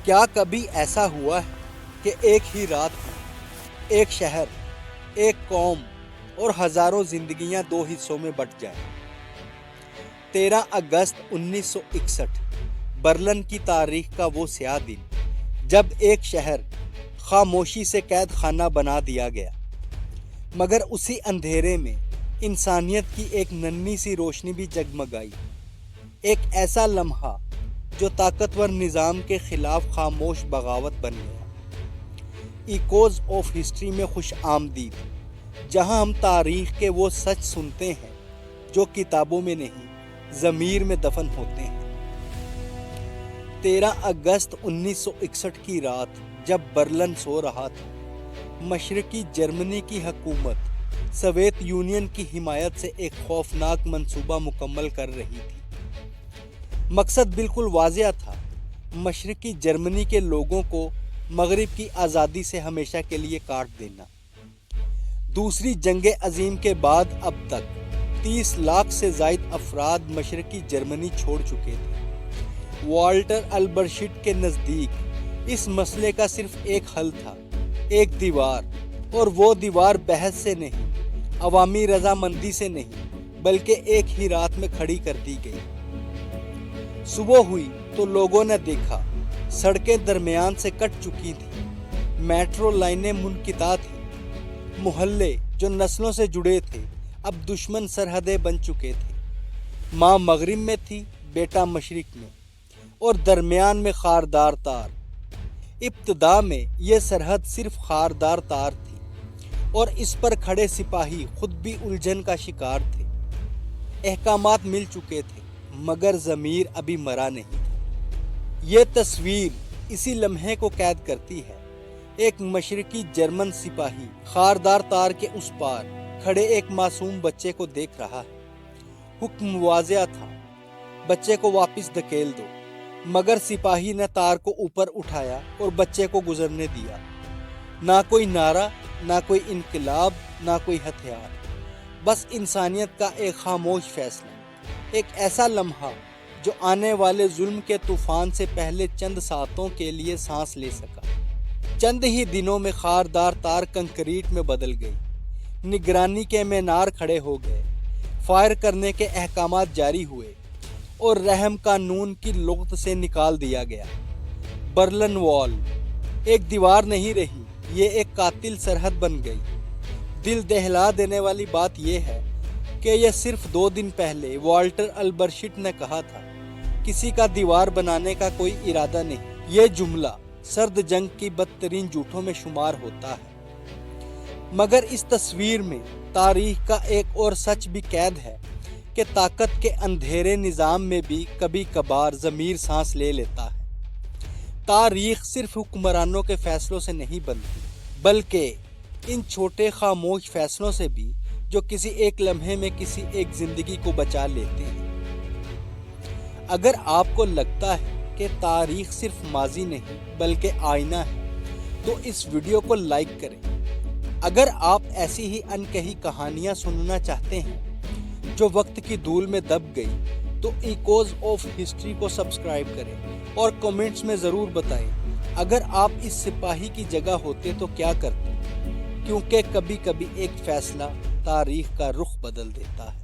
کیا کبھی ایسا ہوا ہے کہ ایک ہی رات میں ایک شہر، ایک قوم اور ہزاروں زندگیاں دو حصوں میں بٹ جائیں؟ 13 اگست 1961 برلن کی تاریخ کا وہ سیاہ دن جب ایک شہر خاموشی سے قید خانہ بنا دیا گیا، مگر اسی اندھیرے میں انسانیت کی ایک ننھی سی روشنی بھی جگمگائی۔ ایک ایسا لمحہ جو طاقتور نظام کے خلاف خاموش بغاوت بن گیا۔ ایکوز آف ہسٹری میں خوش آمدید، جہاں ہم تاریخ کے وہ سچ سنتے ہیں جو کتابوں میں نہیں، ضمیر میں دفن ہوتے ہیں۔ 13 اگست 1961 کی رات جب برلن سو رہا تھا، مشرقی جرمنی کی حکومت سوویت یونین کی حمایت سے ایک خوفناک منصوبہ مکمل کر رہی تھی۔ مقصد بالکل واضح تھا: مشرقی جرمنی کے لوگوں کو مغرب کی آزادی سے ہمیشہ کے لیے کاٹ دینا۔ دوسری جنگ عظیم کے بعد اب تک 30 لاکھ سے زائد افراد مشرقی جرمنی چھوڑ چکے تھے۔ والٹر البرشٹ کے نزدیک اس مسئلے کا صرف ایک حل تھا، ایک دیوار، اور وہ دیوار بحث سے نہیں، عوامی رضامندی سے نہیں، بلکہ ایک ہی رات میں کھڑی کر دی گئی۔ صبح ہوئی تو لوگوں نے دیکھا سڑکیں درمیان سے کٹ چکی تھیں، میٹرو لائنیں منقطع تھیں، محلے جو نسلوں سے جڑے تھے اب دشمن سرحدیں بن چکے تھے۔ ماں مغرب میں تھی، بیٹا مشرق میں، اور درمیان میں خاردار تار۔ ابتدا میں یہ سرحد صرف خاردار تار تھی اور اس پر کھڑے سپاہی خود بھی الجھن کا شکار تھے۔ احکامات مل چکے تھے مگر ضمیر ابھی مرا نہیں تھا۔ یہ تصویر اسی لمحے کو قید کرتی ہے۔ ایک مشرقی جرمن سپاہی خاردار تار کے اس پار کھڑے ایک معصوم بچے کو دیکھ رہا ہے۔ حکم واضح تھا: بچے کو واپس دھکیل دو، مگر سپاہی نے تار کو اوپر اٹھایا اور بچے کو گزرنے دیا۔ نہ کوئی نعرہ، نہ کوئی انقلاب، نہ کوئی ہتھیار، بس انسانیت کا ایک خاموش فیصلہ، ایک ایسا لمحہ جو آنے والے ظلم کے طوفان سے پہلے چند ساعتوں کے لیے سانس لے سکا۔ چند ہی دنوں میں خاردار تار کنکریٹ میں بدل گئی، نگرانی کے مینار کھڑے ہو گئے، فائر کرنے کے احکامات جاری ہوئے اور رحم قانون کی لغت سے نکال دیا گیا۔ برلن وال ایک دیوار نہیں رہی، یہ ایک قاتل سرحد بن گئی۔ دل دہلا دینے والی بات یہ ہے کہ یہ صرف 2 دن پہلے والٹر البرشٹ نے کہا تھا: کسی کا دیوار بنانے کا کوئی ارادہ نہیں۔ یہ جملہ سرد جنگ کی بدترین جھوٹوں میں شمار ہوتا ہے، مگر اس تصویر میں تاریخ کا ایک اور سچ بھی قید ہے کہ طاقت کے اندھیرے نظام میں بھی کبھی کبھار ضمیر سانس لے لیتا ہے۔ تاریخ صرف حکمرانوں کے فیصلوں سے نہیں بنتی، بلکہ ان چھوٹے خاموش فیصلوں سے بھی جو کسی ایک لمحے میں کسی ایک زندگی کو بچا لیتے ہیں۔ اگر آپ کو لگتا ہے کہ تاریخ صرف ماضی نہیں بلکہ آئینہ ہے تو اس ویڈیو کو لائک کریں۔ اگر آپ ایسی ہی انکہی کہانیاں سننا چاہتے ہیں جو وقت کی دھول میں دب گئی تو ایکوز آف ہسٹری کو سبسکرائب کریں اور کمنٹس میں ضرور بتائیں اگر آپ اس سپاہی کی جگہ ہوتے تو کیا کرتے، کیونکہ کبھی کبھی ایک فیصلہ تاریخ کا رخ بدل دیتا ہے۔